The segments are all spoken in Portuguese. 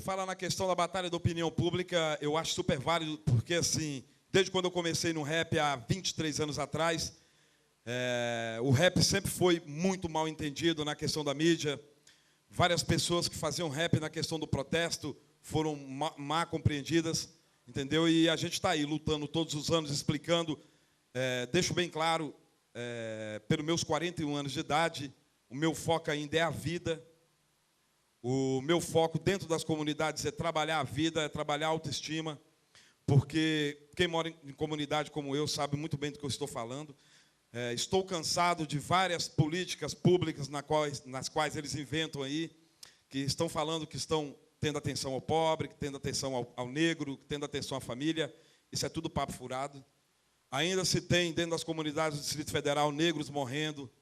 fala na questão da batalha da opinião pública, eu acho super válido, porque, assim, desde quando eu comecei no rap, há 23 anos atrás, o rap sempre foi muito mal entendido na questão da mídia. Várias pessoas que faziam rap na questão do protesto foram mal compreendidas, entendeu? E a gente está aí lutando todos os anos, explicando. Deixo bem claro, pelos meus 41 anos de idade, o meu foco ainda é a vida. O meu foco dentro das comunidades é trabalhar a vida, é trabalhar a autoestima, porque quem mora em comunidade como eu sabe muito bem do que eu estou falando. Estou cansado de várias políticas públicas nas quais eles inventam aí, que estão falando que estão tendo atenção ao pobre, que tendo atenção ao negro, que tendo atenção à família. Isso é tudo papo furado. Ainda se tem, dentro das comunidades do Distrito Federal, negros morrendo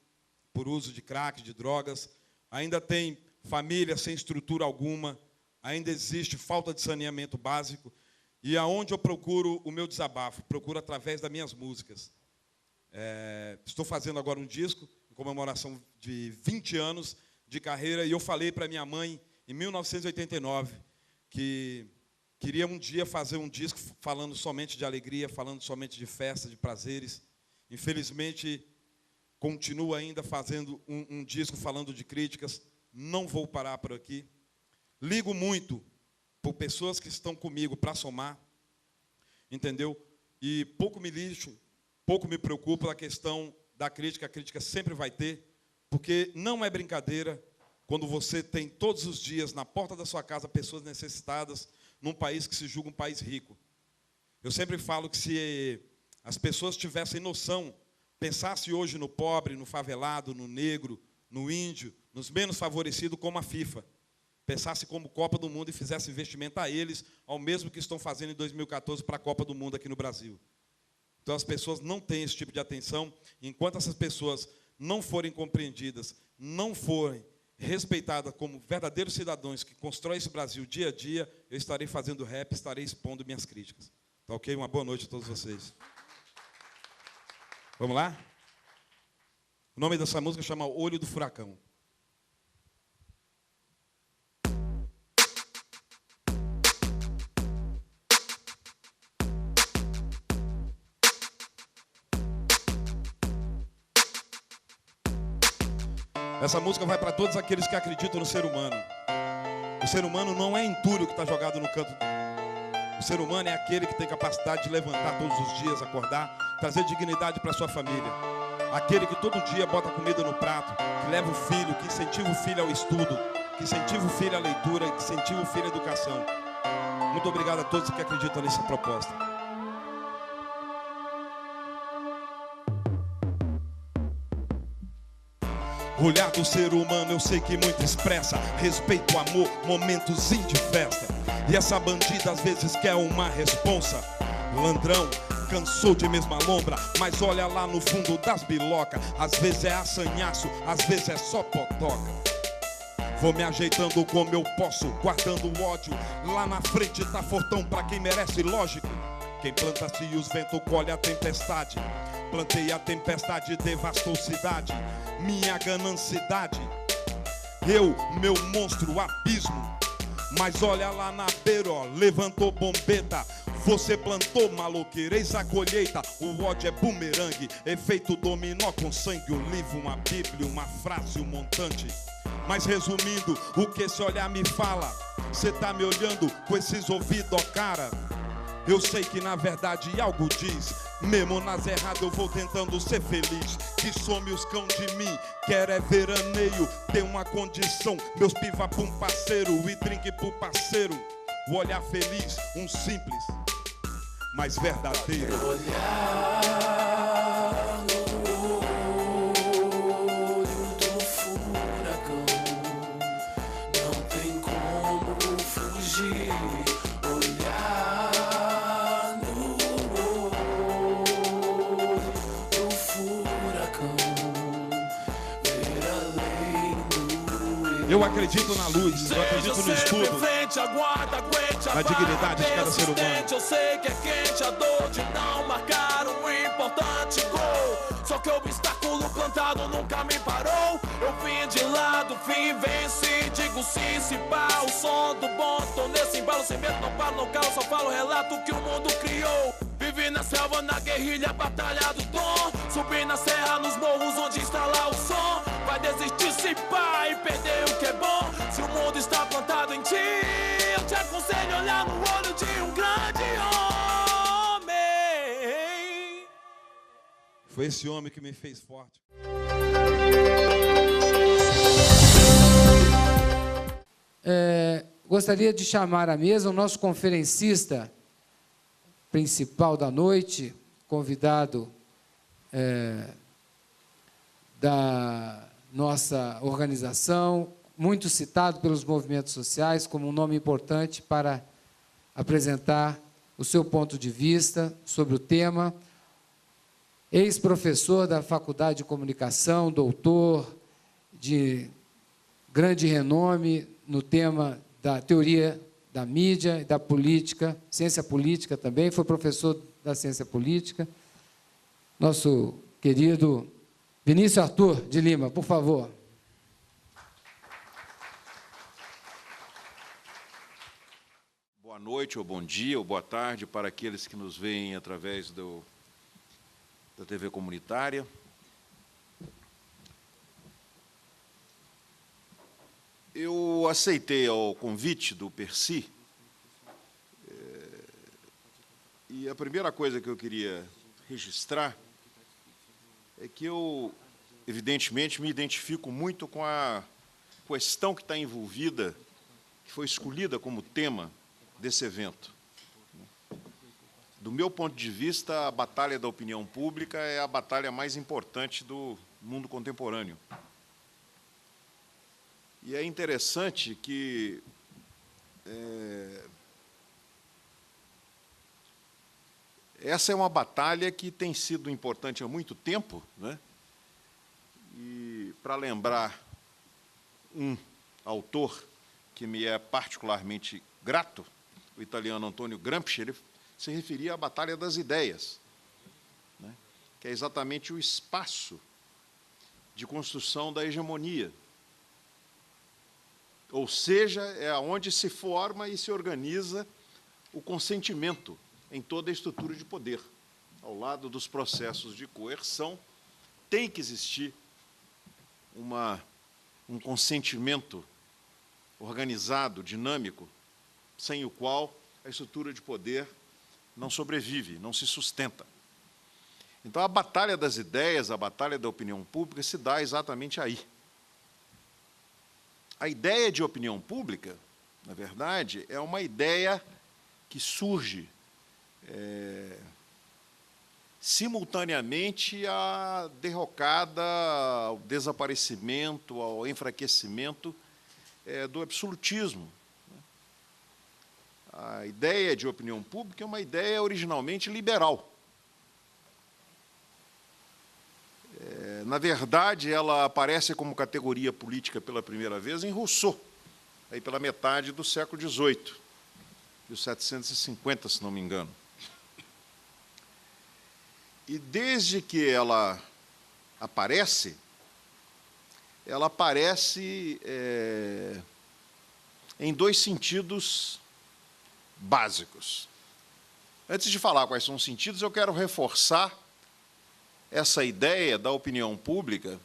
por uso de crack, de drogas. Ainda tem família sem estrutura alguma. Ainda existe falta de saneamento básico. E aonde eu procuro o meu desabafo? Procuro através das minhas músicas. Estou fazendo agora um disco em comemoração de 20 anos de carreira, e eu falei para minha mãe, em 1989, que queria um dia fazer um disco falando somente de alegria, falando somente de festa, de prazeres. Infelizmente, continuo ainda fazendo um disco falando de críticas. Não vou parar por aqui. Ligo muito por pessoas que estão comigo para somar, entendeu? E pouco me lixo, pouco me preocupo na questão da crítica. A crítica sempre vai ter, porque não é brincadeira quando você tem todos os dias na porta da sua casa pessoas necessitadas num país que se julga um país rico. Eu sempre falo que se as pessoas tivessem noção, pensassem hoje no pobre, no favelado, no negro, no índio, nos menos favorecidos, como a FIFA, pensasse como Copa do Mundo e fizesse investimento a eles, ao mesmo que estão fazendo em 2014 para a Copa do Mundo aqui no Brasil. Então, as pessoas não têm esse tipo de atenção. Enquanto essas pessoas não forem compreendidas, não forem respeitadas como verdadeiros cidadãos que constroem esse Brasil dia a dia, eu estarei fazendo rap, estarei expondo minhas críticas. Tá ok? Uma boa noite a todos vocês. Vamos lá? O nome dessa música chama Olho do Furacão. Essa música vai para todos aqueles que acreditam no ser humano. O ser humano não é entulho que está jogado no canto. O ser humano é aquele que tem capacidade de levantar todos os dias, acordar, trazer dignidade para a sua família. Aquele que todo dia bota comida no prato, que leva o filho, que incentiva o filho ao estudo, que incentiva o filho à leitura, que incentiva o filho à educação. Muito obrigado a todos que acreditam nessa proposta. O olhar do ser humano eu sei que muito expressa respeito, amor, momentozinho de festa. E essa bandida às vezes quer uma responsa. Landrão cansou de mesma lombra, mas olha lá no fundo das bilocas. Às vezes é assanhaço, às vezes é só potoca. Vou me ajeitando como eu posso, guardando o ódio. Lá na frente tá fortão pra quem merece, lógico. Quem planta-se os ventos colhe a tempestade. Plantei a tempestade, devastou cidade. Minha ganancidade, eu, meu monstro, abismo. Mas olha lá na beira, ó, levantou bombeta. Você plantou maloqueira, eis a colheita. O ódio é bumerangue, efeito dominó com sangue. Um livro, uma bíblia, uma frase, um montante. Mas resumindo, o que esse olhar me fala? Cê tá me olhando com esses ouvidos, ó cara. Eu sei que na verdade algo diz. Mesmo nas erradas eu vou tentando ser feliz. Que some os cão de mim, quero é veraneio. Tem uma condição, meus piva pra um parceiro e drink pro parceiro. O olhar feliz, um simples, mas verdadeiro. Olhar no olho do furacão, não tem como fugir. Eu acredito na luz, eu acredito no estudo, na dignidade de cada ser humano. Eu sei que é quente a dor de não marcar um importante gol. Só que o obstáculo plantado nunca me parou. Eu vim de lado, vim, venci, digo mundo se pá, o som do bom. Tô nesse embalo, sem medo, não paro, não calo, só falo o relato que o mundo criou. Vivi na selva, na guerrilha, batalha do dom. Subi na serra, nos morros onde está lá o som. Vai desistir se pá e perder o que é bom. Se o mundo está plantado em ti, eu te aconselho a olhar no olho de um grande homem. Foi esse homem que me fez forte. Gostaria de chamar à mesa o nosso conferencista principal da noite, convidado da nossa organização, muito citado pelos movimentos sociais como um nome importante para apresentar o seu ponto de vista sobre o tema. Ex-professor da Faculdade de Comunicação, doutor de grande renome no tema da teoria da mídia e da política, ciência política também, foi professor da ciência política. Nosso querido Vinícius Arthur de Lima, por favor. Boa noite, ou bom dia, ou boa tarde para aqueles que nos veem através da TV comunitária. Eu aceitei o convite do Percy, e a primeira coisa que eu queria registrar é que eu, evidentemente, me identifico muito com a questão que está envolvida, que foi escolhida como tema desse evento. Do meu ponto de vista, a batalha da opinião pública é a batalha mais importante do mundo contemporâneo. E é interessante que essa é uma batalha que tem sido importante há muito tempo, né? E, para lembrar um autor que me é particularmente grato, o italiano Antonio Gramsci, ele se referia à batalha das ideias, né? Que é exatamente o espaço de construção da hegemonia. Ou seja, é onde se forma e se organiza o consentimento em toda a estrutura de poder. Ao lado dos processos de coerção, tem que existir um consentimento organizado, dinâmico, sem o qual a estrutura de poder não sobrevive, não se sustenta. Então, a batalha das ideias, a batalha da opinião pública se dá exatamente aí. A ideia de opinião pública, na verdade, é uma ideia que surge simultaneamente à derrocada, ao desaparecimento, ao enfraquecimento do absolutismo. A ideia de opinião pública é uma ideia originalmente liberal. Na verdade, ela aparece como categoria política pela primeira vez em Rousseau, aí pela metade do século XVIII, 1750, se não me engano. E desde que ela aparece em dois sentidos básicos. Antes de falar quais são os sentidos, eu quero reforçar essa ideia da opinião pública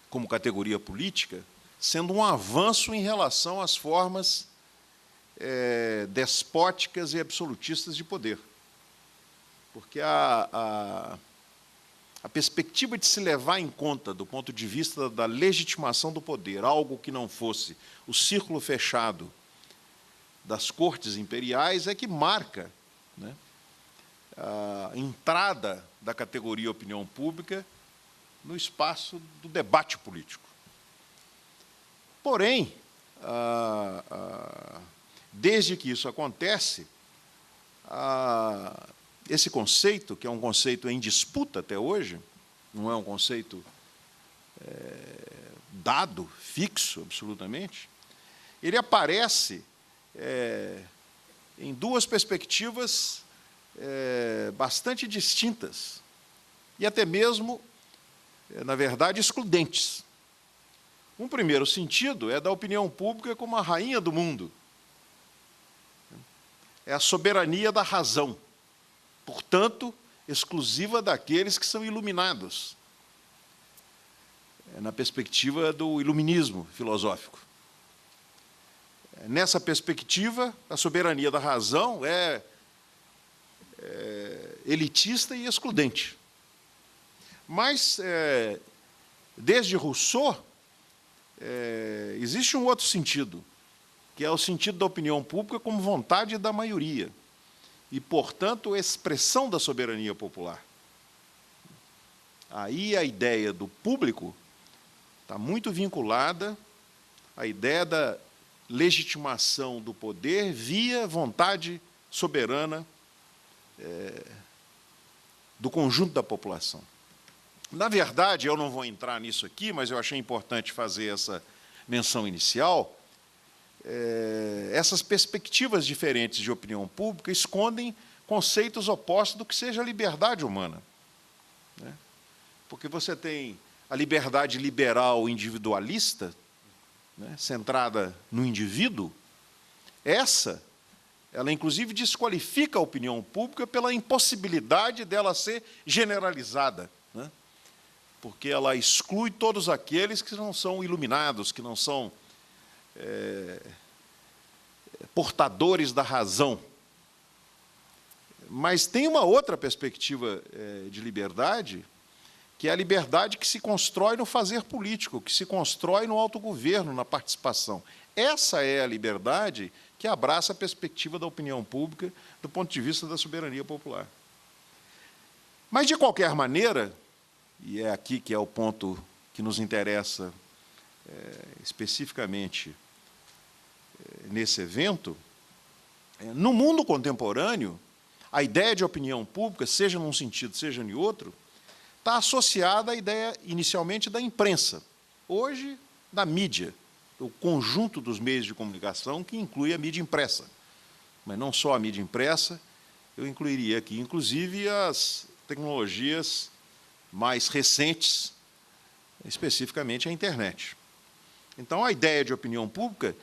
como categoria política sendo um avanço em relação às formas despóticas e absolutistas de poder. Porque a perspectiva de se levar em conta, do ponto de vista da legitimação do poder, algo que não fosse o círculo fechado das cortes imperiais, é que marca, né, a entrada da categoria opinião pública no espaço do debate político. Porém, desde que isso acontece, esse conceito, que é um conceito em disputa até hoje, não é um conceito dado, fixo, absolutamente, ele aparece em duas perspectivas bastante distintas e até mesmo, na verdade, excludentes. Um primeiro sentido é da opinião pública como a rainha do mundo. É a soberania da razão, portanto, exclusiva daqueles que são iluminados, na perspectiva do iluminismo filosófico. Nessa perspectiva, a soberania da razão é elitista e excludente. Mas, desde Rousseau, existe um outro sentido, que é o sentido da opinião pública como vontade da maioria e, portanto, expressão da soberania popular. Aí a ideia do público está muito vinculada à ideia da legitimação do poder via vontade soberana do conjunto da população. Na verdade, eu não vou entrar nisso aqui, mas eu achei importante fazer essa menção inicial. Essas perspectivas diferentes de opinião pública escondem conceitos opostos do que seja a liberdade humana, né? Porque você tem a liberdade liberal individualista, né, centrada no indivíduo. Ela inclusive desqualifica a opinião pública pela impossibilidade dela ser generalizada, né? Porque ela exclui todos aqueles que não são iluminados, que não são portadores da razão. Mas tem uma outra perspectiva de liberdade, que é a liberdade que se constrói no fazer político, que se constrói no autogoverno, na participação. Essa é a liberdade que abraça a perspectiva da opinião pública do ponto de vista da soberania popular. Mas, de qualquer maneira, e é aqui que é o ponto que nos interessa especificamente nesse evento, no mundo contemporâneo, a ideia de opinião pública, seja num sentido, seja em outro, está associada à ideia, inicialmente, da imprensa, hoje, da mídia, o conjunto dos meios de comunicação, que inclui a mídia impressa. Mas não só a mídia impressa, eu incluiria aqui, inclusive, as tecnologias mais recentes, especificamente a internet. Então, a ideia de opinião pública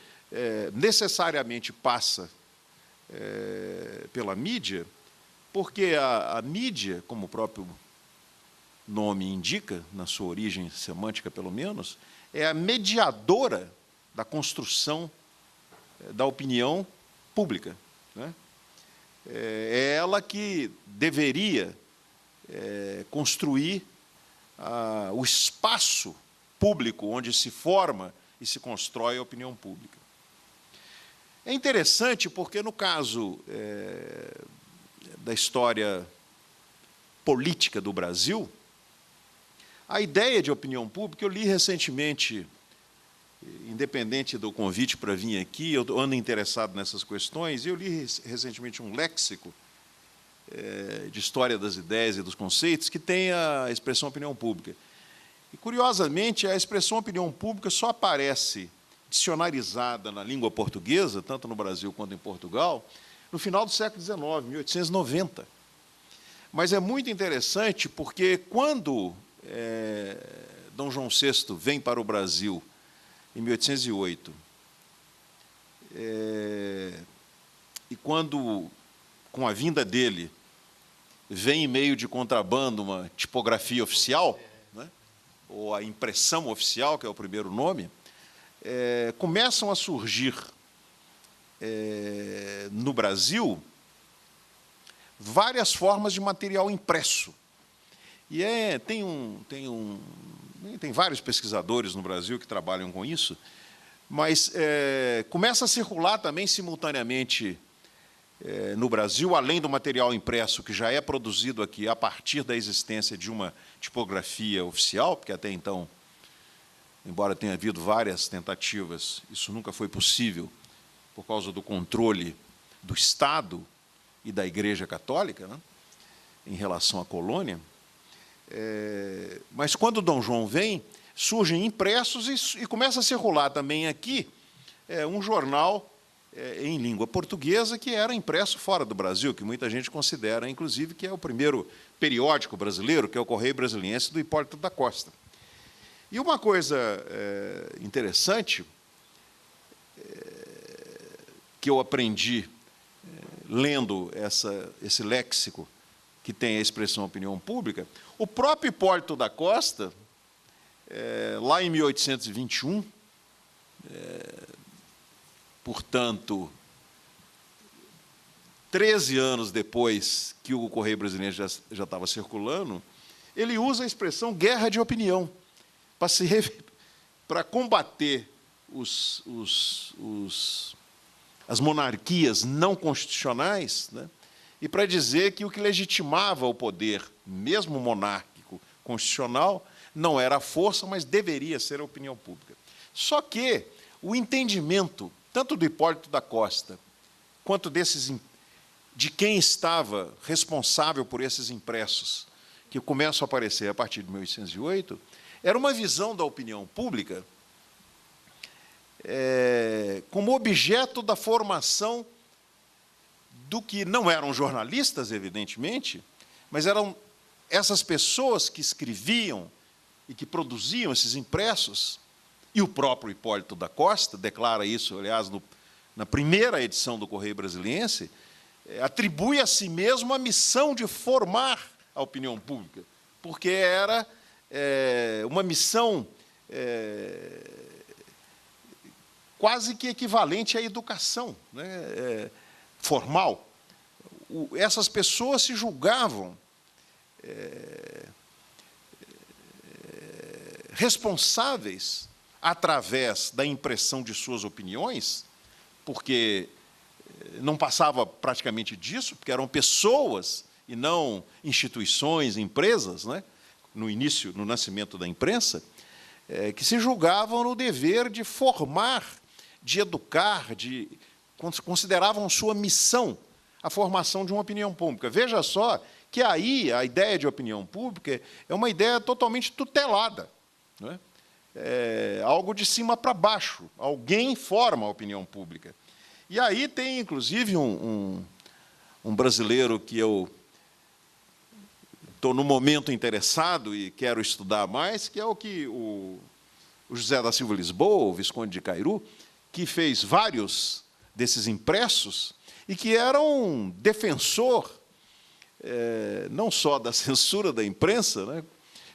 necessariamente passa pela mídia, porque a mídia, como o próprio nome indica, na sua origem semântica pelo menos, é a mediadora da construção da opinião pública, né? É ela que deveria construir o espaço público onde se forma e se constrói a opinião pública. É interessante porque, no caso da história política do Brasil, a ideia de opinião pública, eu li recentemente, independente do convite para vir aqui, eu ando interessado nessas questões, e eu li recentemente um léxico de história das ideias e dos conceitos que tem a expressão opinião pública. E, curiosamente, a expressão opinião pública só aparece dicionarizada na língua portuguesa, tanto no Brasil quanto em Portugal, no final do século XIX, 1890. Mas é muito interessante porque, quando Dom João VI vem para o Brasil, em 1808, e quando, com a vinda dele, vem em meio de contrabando uma tipografia oficial, né, ou a impressão oficial, que é o primeiro nome, começam a surgir no Brasil várias formas de material impresso. E tem vários pesquisadores no Brasil que trabalham com isso, mas começa a circular também simultaneamente no Brasil, além do material impresso que já é produzido aqui a partir da existência de uma tipografia oficial, porque até então, embora tenha havido várias tentativas, isso nunca foi possível por causa do controle do Estado e da Igreja Católica, né, em relação à colônia. Mas, quando Dom João vem, surgem impressos e começa a circular também aqui um jornal em língua portuguesa que era impresso fora do Brasil, que muita gente considera, inclusive, que é o primeiro periódico brasileiro, que é o Correio Brasiliense, do Hipólito da Costa. E uma coisa interessante que eu aprendi lendo esse léxico que tem a expressão opinião pública, o próprio Hipólito da Costa, lá em 1821, portanto, 13 anos depois que o Correio Brasiliense já estava circulando, ele usa a expressão guerra de opinião para combater as monarquias não constitucionais, né? E para dizer que o que legitimava o poder, mesmo monárquico constitucional, não era a força, mas deveria ser a opinião pública. Só que o entendimento, tanto do Hipólito da Costa, quanto de quem estava responsável por esses impressos, que começam a aparecer a partir de 1808, era uma visão da opinião pública como objeto da formação do que não eram jornalistas, evidentemente, mas eram essas pessoas que escreviam e que produziam esses impressos, e o próprio Hipólito da Costa declara isso, aliás, na primeira edição do Correio Brasiliense, atribui a si mesmo a missão de formar a opinião pública, porque era uma missão quase que equivalente à educação, né, formal. Essas pessoas se julgavam responsáveis, através da impressão de suas opiniões, porque não passava praticamente disso, porque eram pessoas e não instituições, empresas, né, no nascimento da imprensa, que se julgavam no dever de formar, de educar, consideravam sua missão a formação de uma opinião pública. Veja só que aí a ideia de opinião pública é uma ideia totalmente tutelada, né? Algo de cima para baixo. Alguém forma a opinião pública. E aí tem, inclusive, um brasileiro que eu estou, no momento, interessado e quero estudar mais, que é o José da Silva Lisboa, o Visconde de Cairu, que fez vários desses impressos e que era um defensor não só da censura da imprensa, né,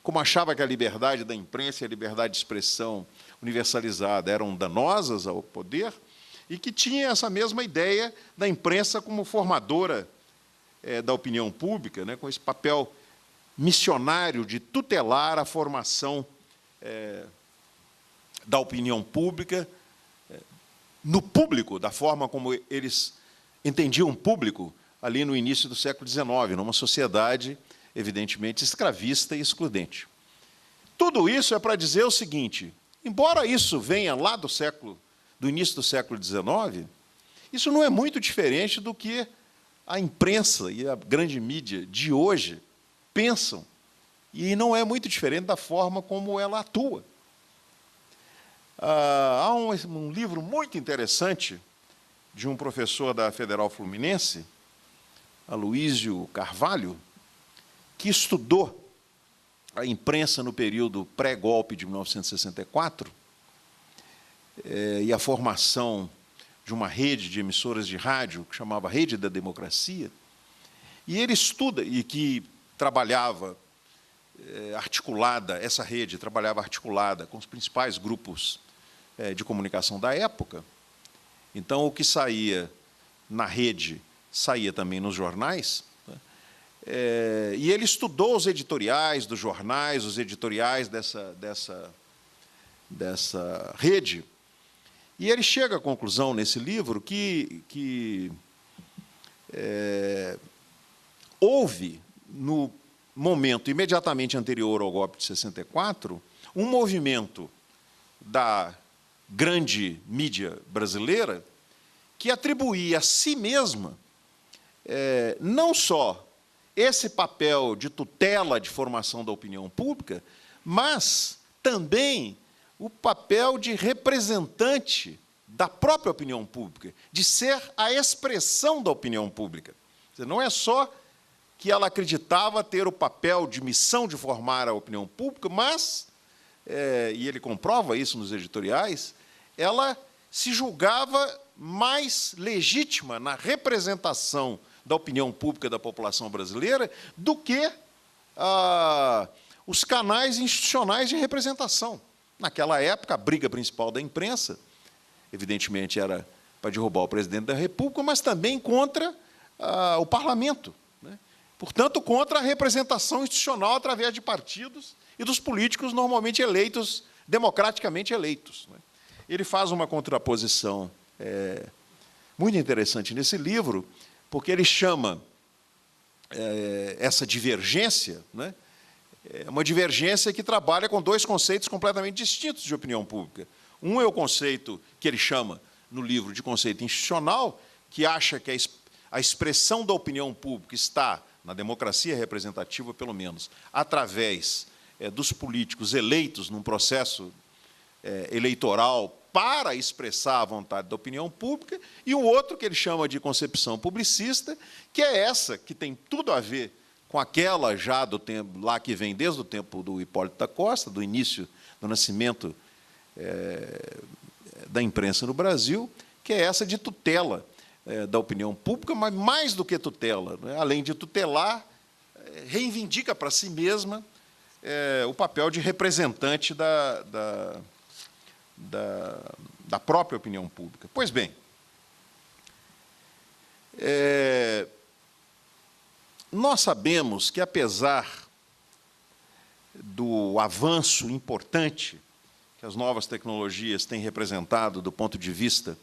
como achava que a liberdade da imprensa e a liberdade de expressão universalizada eram danosas ao poder, e que tinha essa mesma ideia da imprensa como formadora da opinião pública, né, com esse papel missionário de tutelar a formação da opinião pública no público, da forma como eles entendiam o público ali no início do século XIX, numa sociedade, evidentemente, escravista e excludente. Tudo isso é para dizer o seguinte: embora isso venha lá do início do século XIX, isso não é muito diferente do que a imprensa e a grande mídia de hoje pensam, e não é muito diferente da forma como ela atua. Há um livro muito interessante de um professor da Federal Fluminense, Aloísio Carvalho, que estudou a imprensa no período pré-golpe de 1964 e a formação de uma rede de emissoras de rádio que chamava Rede da Democracia, e ele estuda, e que trabalhava articulada, essa rede trabalhava articulada com os principais grupos de comunicação da época. Então, o que saía na rede saía também nos jornais, né? E ele estudou os editoriais dos jornais, os editoriais dessa rede, e ele chega à conclusão, nesse livro, que houve, no momento imediatamente anterior ao golpe de 64, um movimento da grande mídia brasileira que atribuía a si mesma não só esse papel de tutela de formação da opinião pública, mas também o papel de representante da própria opinião pública, de ser a expressão da opinião pública. Não é só que ela acreditava ter o papel de missão de formar a opinião pública, mas e ele comprova isso nos editoriais, ela se julgava mais legítima na representação da opinião pública da população brasileira do que os canais institucionais de representação. Naquela época, a briga principal da imprensa, evidentemente, era para derrubar o presidente da República, mas também contra o parlamento, né? Portanto, contra a representação institucional através de partidos e dos políticos normalmente eleitos, democraticamente eleitos, né? Ele faz uma contraposição muito interessante nesse livro, porque ele chama essa divergência, né, uma divergência que trabalha com dois conceitos completamente distintos de opinião pública. Um é o conceito que ele chama, no livro, de conceito institucional, que acha que a expressão da opinião pública está, na democracia representativa, pelo menos, através dos políticos eleitos num processo eleitoral para expressar a vontade da opinião pública, e o outro que ele chama de concepção publicista, que é essa, que tem tudo a ver com aquela já do tempo, lá que vem desde o tempo do Hipólito da Costa, do início do nascimento da imprensa no Brasil, que é essa de tutela da opinião pública, mas mais do que tutela, né? Além de tutelar, reivindica para si mesma o papel de representante da própria opinião pública. Pois bem, nós sabemos que, apesar do avanço importante que as novas tecnologias têm representado do ponto de vista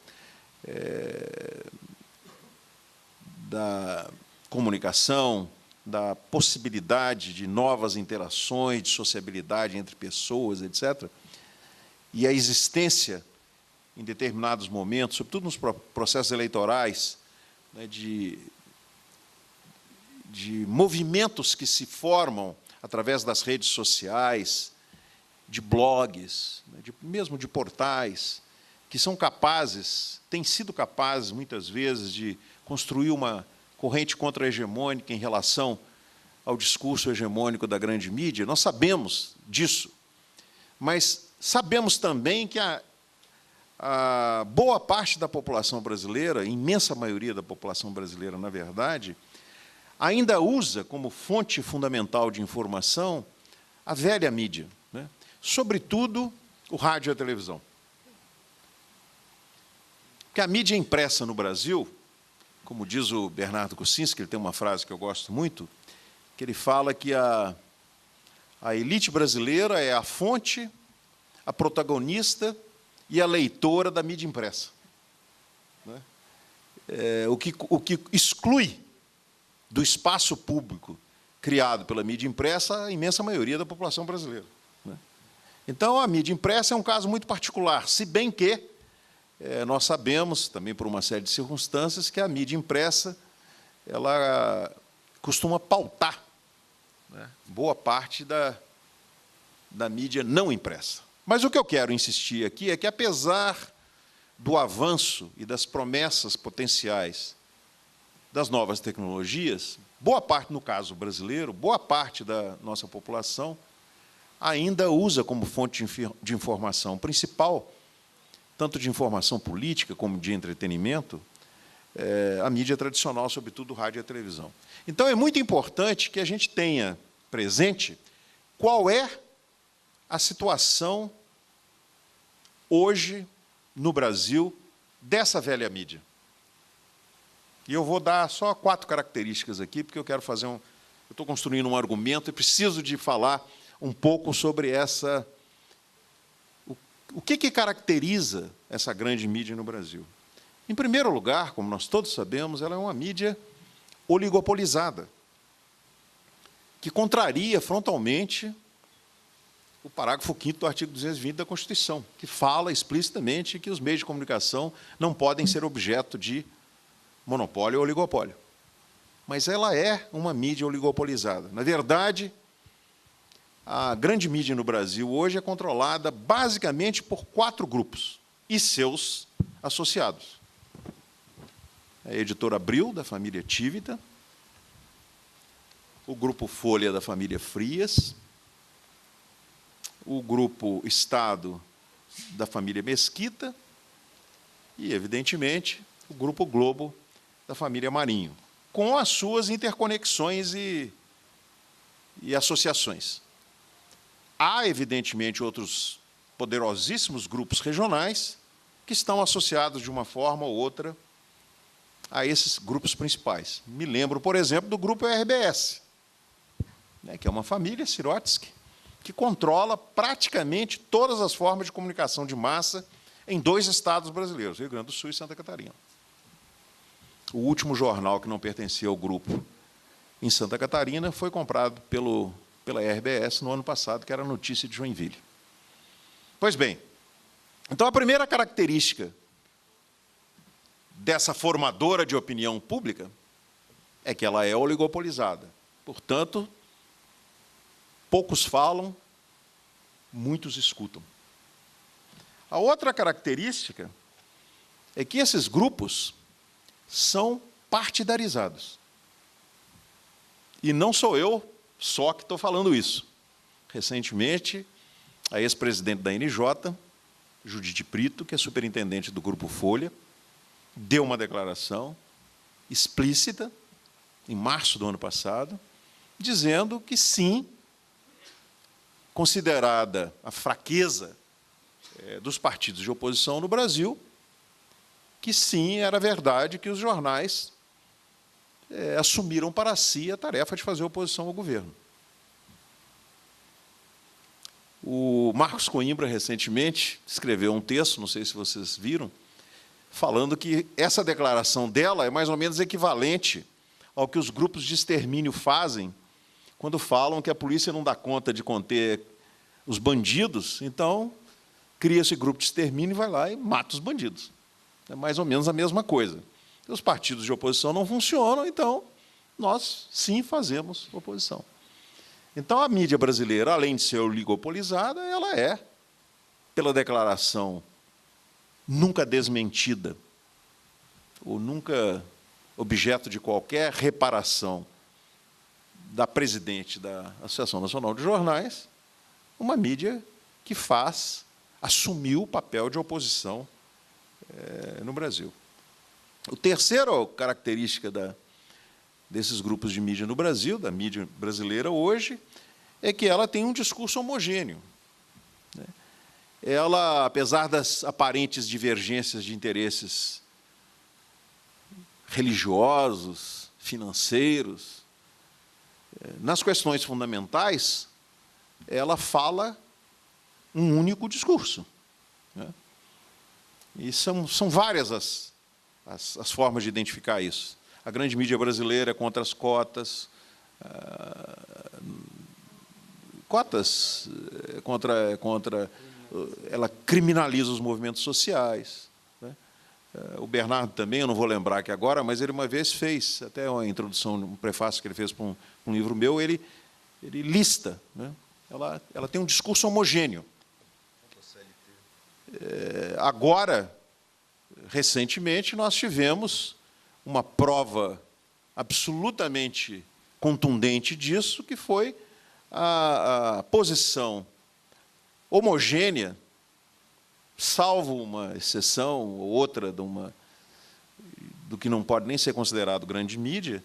da comunicação, da possibilidade de novas interações, de sociabilidade entre pessoas, etc., e a existência, em determinados momentos, sobretudo nos processos eleitorais, né, de movimentos que se formam através das redes sociais, de blogs, né, mesmo de portais, que são capazes, têm sido capazes, muitas vezes, de construir uma corrente contra-hegemônica em relação ao discurso hegemônico da grande mídia. Nós sabemos disso, mas sabemos também que a boa parte da população brasileira, a imensa maioria da população brasileira, na verdade, ainda usa como fonte fundamental de informação a velha mídia, né? Sobretudo o rádio e a televisão. Porque a mídia impressa no Brasil, como diz o Bernardo Kucinski, ele tem uma frase que eu gosto muito, que ele fala que a elite brasileira é a fonte, a protagonista e a leitora da mídia impressa, né? O que exclui do espaço público criado pela mídia impressa a imensa maioria da população brasileira, né? Então, a mídia impressa é um caso muito particular, se bem que nós sabemos, também por uma série de circunstâncias, que a mídia impressa ela costuma pautar, né, boa parte da mídia não impressa. Mas o que eu quero insistir aqui é que, apesar do avanço e das promessas potenciais das novas tecnologias, boa parte, no caso brasileiro, boa parte da nossa população ainda usa como fonte de informação principal, tanto de informação política como de entretenimento, a mídia tradicional, sobretudo o rádio e a televisão. Então, é muito importante que a gente tenha presente qual é a situação hoje, no Brasil, dessa velha mídia. E eu vou dar só 4 características aqui, porque eu quero fazer eu estou construindo um argumento e preciso de falar um pouco sobre o que caracteriza essa grande mídia no Brasil. Em primeiro lugar, como nós todos sabemos, ela é uma mídia oligopolizada, que contraria frontalmente o parágrafo 5º do artigo 220 da Constituição, que fala explicitamente que os meios de comunicação não podem ser objeto de monopólio ou oligopólio. Mas ela é uma mídia oligopolizada. Na verdade, a grande mídia no Brasil hoje é controlada basicamente por 4 grupos e seus associados. A editora Abril, da família Tivita, o Grupo Folha, da família Frias, o grupo Estado da família Mesquita e, evidentemente, o grupo Globo da família Marinho, com as suas interconexões e associações. Há, evidentemente, outros poderosíssimos grupos regionais que estão associados de uma forma ou outra a esses grupos principais. Me lembro, por exemplo, do grupo RBS, né, que é uma família, Sirotsky, que controla praticamente todas as formas de comunicação de massa em 2 estados brasileiros, Rio Grande do Sul e Santa Catarina. O último jornal que não pertencia ao grupo em Santa Catarina foi comprado pela RBS no ano passado, que era a Notícia de Joinville. Pois bem, então a primeira característica dessa formadora de opinião pública é que ela é oligopolizada. Portanto, poucos falam, muitos escutam. A outra característica é que esses grupos são partidarizados. E não sou eu só que estou falando isso. Recentemente, a ex-presidente da NJ, Judite Brito, que é superintendente do Grupo Folha, deu uma declaração explícita, em março do ano passado, dizendo que, sim, considerada a fraqueza dos partidos de oposição no Brasil, que, sim, era verdade que os jornais assumiram para si a tarefa de fazer oposição ao governo. O Marcos Coimbra, recentemente, escreveu um texto, não sei se vocês viram, falando que essa declaração dela é mais ou menos equivalente ao que os grupos de extermínio fazem quando falam que a polícia não dá conta de conter os bandidos, então cria esse grupo de extermínio e vai lá e mata os bandidos. É mais ou menos a mesma coisa. Os partidos de oposição não funcionam, então nós, sim, fazemos oposição. Então, a mídia brasileira, além de ser oligopolizada, ela é, pela declaração nunca desmentida, ou nunca objeto de qualquer reparação da presidente da Associação Nacional de Jornais, uma mídia que assumiu o papel de oposição no Brasil. A terceira característica desses grupos de mídia no Brasil, da mídia brasileira hoje, é que ela tem um discurso homogêneo. Ela, apesar das aparentes divergências de interesses religiosos, financeiros, nas questões fundamentais, ela fala um único discurso. E são várias as formas de identificar isso. A grande mídia brasileira é contra as cotas, ela criminaliza os movimentos sociais. O Bernardo também, eu não vou lembrar aqui agora, mas ele uma vez fez, até uma introdução, um prefácio que ele fez para um livro meu, ele lista. Ela tem um discurso homogêneo. Agora, recentemente, nós tivemos uma prova absolutamente contundente disso, que foi a posição homogênea, salvo uma exceção ou outra do que não pode nem ser considerado grande mídia,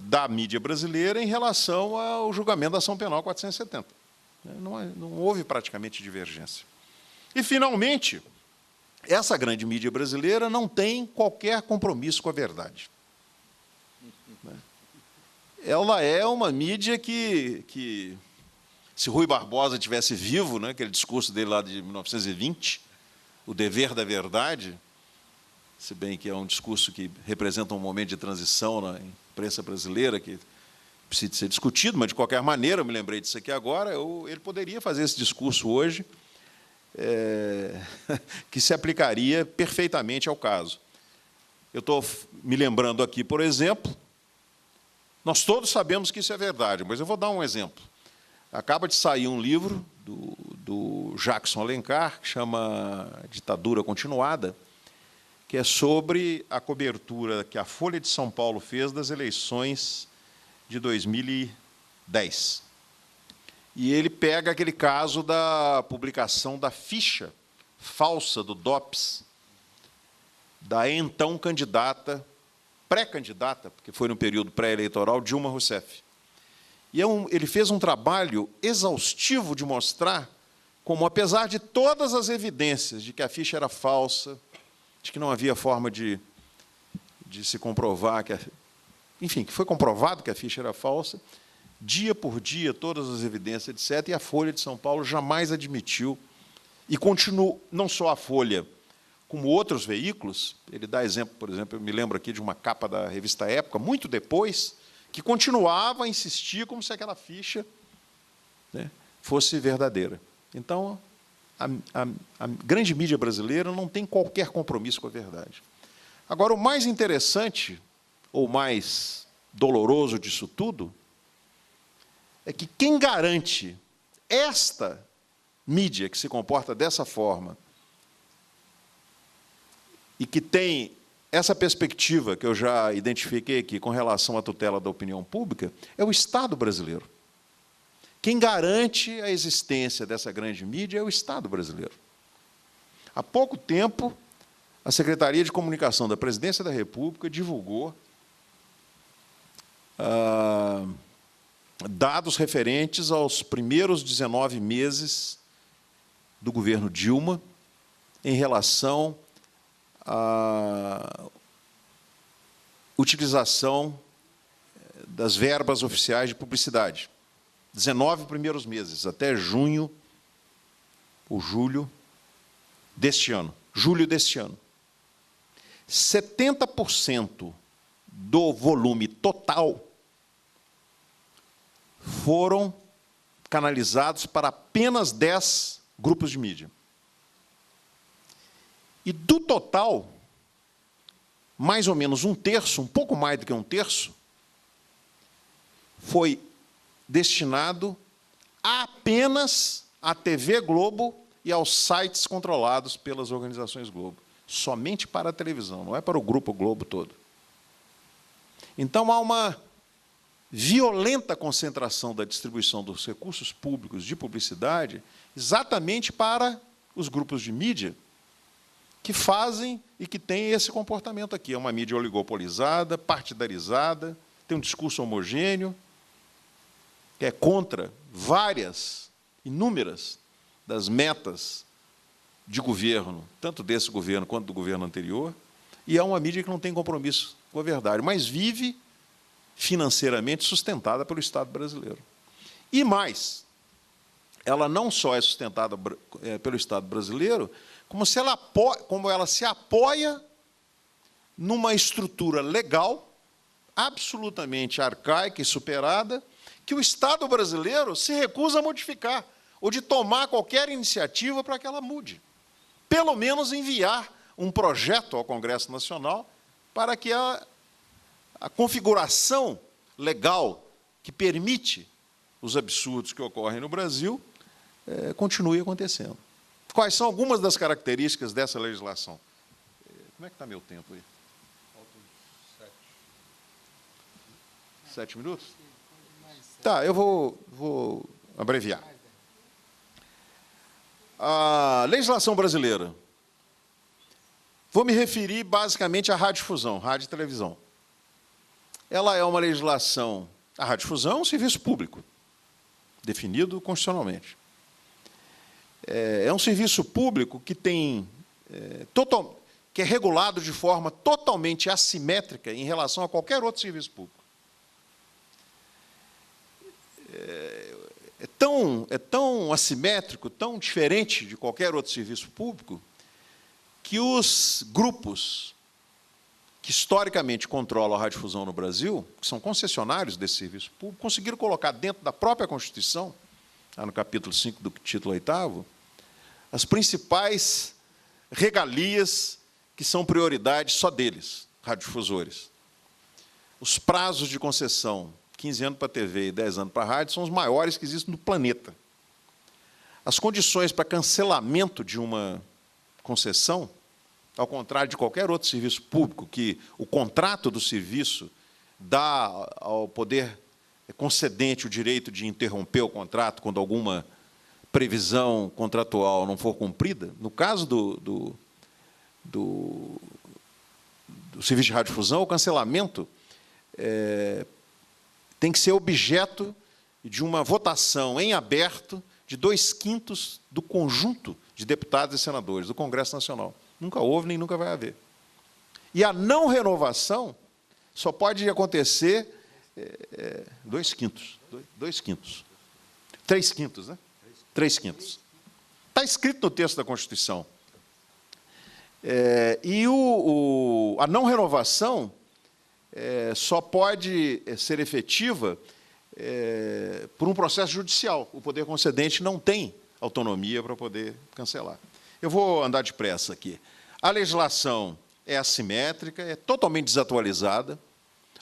da mídia brasileira em relação ao julgamento da ação penal 470. Não houve praticamente divergência. E, finalmente, essa grande mídia brasileira não tem qualquer compromisso com a verdade. Ela é uma mídia que se Rui Barbosa tivesse vivo, aquele discurso dele lá de 1920, o dever da verdade, se bem que é um discurso que representa um momento de transição na imprensa brasileira, que precisa ser discutido, mas, de qualquer maneira, eu me lembrei disso aqui agora, ele poderia fazer esse discurso hoje, que se aplicaria perfeitamente ao caso. Eu estou me lembrando aqui, por exemplo, nós todos sabemos que isso é verdade, mas eu vou dar um exemplo. Acaba de sair um livro do Jackson Alencar, que chama Ditadura Continuada, que é sobre a cobertura que a Folha de São Paulo fez das eleições de 2010. E ele pega aquele caso da publicação da ficha falsa do DOPS, da então candidata, pré-candidata, porque foi no período pré-eleitoral, Dilma Rousseff. E ele fez um trabalho exaustivo de mostrar como, apesar de todas as evidências de que a ficha era falsa, de que não havia forma de se comprovar, enfim, que foi comprovado que a ficha era falsa, dia por dia, todas as evidências, etc., e a Folha de São Paulo jamais admitiu, e continuou, não só a Folha, como outros veículos, ele dá exemplo, por exemplo, eu me lembro aqui de uma capa da revista Época, muito depois, que continuava a insistir como se aquela ficha, né, fosse verdadeira. Então, a grande mídia brasileira não tem qualquer compromisso com a verdade. Agora, o mais interessante, ou mais doloroso disso tudo, é que quem garante esta mídia que se comporta dessa forma e que tem essa perspectiva que eu já identifiquei aqui com relação à tutela da opinião pública é o Estado brasileiro. Quem garante a existência dessa grande mídia é o Estado brasileiro. Há pouco tempo, a Secretaria de Comunicação da Presidência da República divulgou dados referentes aos primeiros 19 meses do governo Dilma em relação à utilização das verbas oficiais de publicidade. 19 primeiros meses, até junho ou julho deste ano. Julho deste ano. 70% do volume total foram canalizados para apenas 10 grupos de mídia. E do total, mais ou menos um terço, um pouco mais do que um terço, foi destinado apenas à TV Globo e aos sites controlados pelas organizações Globo. Somente para a televisão, não é para o Grupo Globo todo. Então, há uma violenta concentração da distribuição dos recursos públicos de publicidade exatamente para os grupos de mídia que fazem e que têm esse comportamento aqui. É uma mídia oligopolizada, partidarizada, tem um discurso homogêneo, que é contra várias, inúmeras, das metas de governo, tanto desse governo quanto do governo anterior, e é uma mídia que não tem compromisso com a verdade, mas vive financeiramente sustentada pelo Estado brasileiro. E mais, ela não só é sustentada pelo Estado brasileiro, como ela se apoia numa estrutura legal absolutamente arcaica e superada, que o Estado brasileiro se recusa a modificar, ou de tomar qualquer iniciativa para que ela mude. Pelo menos enviar um projeto ao Congresso Nacional para que a configuração legal que permite os absurdos que ocorrem no Brasil continue acontecendo. Quais são algumas das características dessa legislação? Como é que está meu tempo aí? Faltam 7 minutos? Tá, eu vou abreviar. A legislação brasileira. Vou me referir basicamente à radiodifusão, rádio e televisão. Ela é uma legislação... A radiodifusão é um serviço público, definido constitucionalmente. É um serviço público que que é regulado de forma totalmente assimétrica em relação a qualquer outro serviço público. É tão assimétrico, tão diferente de qualquer outro serviço público, que os grupos que historicamente controlam a radiodifusão no Brasil, que são concessionários desse serviço público, conseguiram colocar dentro da própria Constituição, lá no capítulo 5 do título 8º, as principais regalias que são prioridade só deles, radiodifusores. Os prazos de concessão, 15 anos para a TV e 10 anos para a rádio, são os maiores que existem no planeta. As condições para cancelamento de uma concessão, ao contrário de qualquer outro serviço público, que o contrato do serviço dá ao poder concedente o direito de interromper o contrato quando alguma previsão contratual não for cumprida. No caso do serviço de radiodifusão, o cancelamento tem que ser objeto de uma votação em aberto de 2/5 do conjunto de deputados e senadores do Congresso Nacional. Nunca houve, nem nunca vai haver. E a não renovação só pode acontecer 2/5. 3/5, né? 3/5. Está escrito no texto da Constituição. E a não renovação só pode ser efetiva por um processo judicial. O poder concedente não tem autonomia para poder cancelar. Eu vou andar depressa aqui. A legislação é assimétrica, é totalmente desatualizada.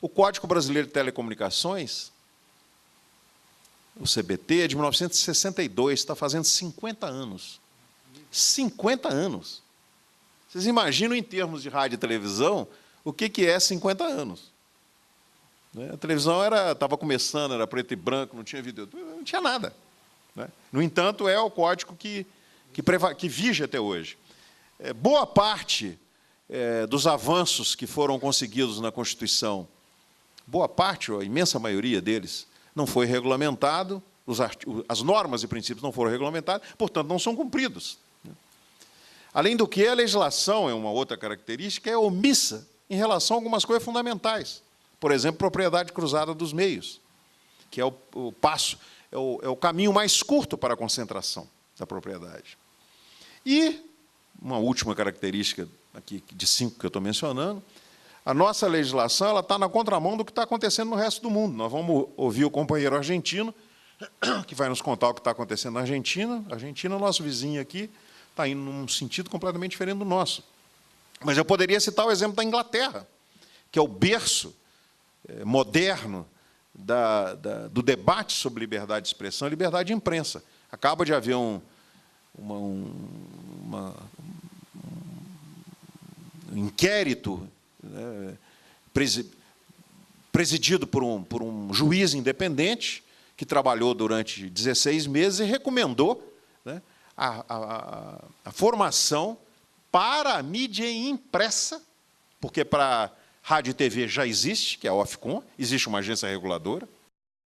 O Código Brasileiro de Telecomunicações, o CBT, é de 1962, está fazendo 50 anos. 50 anos. Vocês imaginam, em termos de rádio e televisão, o que é 50 anos? A televisão estava começando, era preto e branco, não tinha vídeo, não tinha nada. No entanto, é o código que vige até hoje. Boa parte dos avanços que foram conseguidos na Constituição, boa parte, ou a imensa maioria deles, não foi regulamentado, as normas e princípios não foram regulamentados, portanto, não são cumpridos. Além do que, a legislação, é uma outra característica, é omissa em relação a algumas coisas fundamentais. Por exemplo, propriedade cruzada dos meios, que é o caminho mais curto para a concentração da propriedade. E uma última característica aqui de 5 que eu estou mencionando, a nossa legislação está na contramão do que está acontecendo no resto do mundo. Nós vamos ouvir o companheiro argentino, que vai nos contar o que está acontecendo na Argentina. A Argentina, nosso vizinho aqui, está indo num sentido completamente diferente do nosso. Mas eu poderia citar o exemplo da Inglaterra, que é o berço moderno do debate sobre liberdade de expressão e liberdade de imprensa. Acaba de haver um inquérito presidido por um juiz independente que trabalhou durante 16 meses e recomendou a formação para a mídia impressa, porque para rádio e TV já existe, que é a Ofcom, existe uma agência reguladora,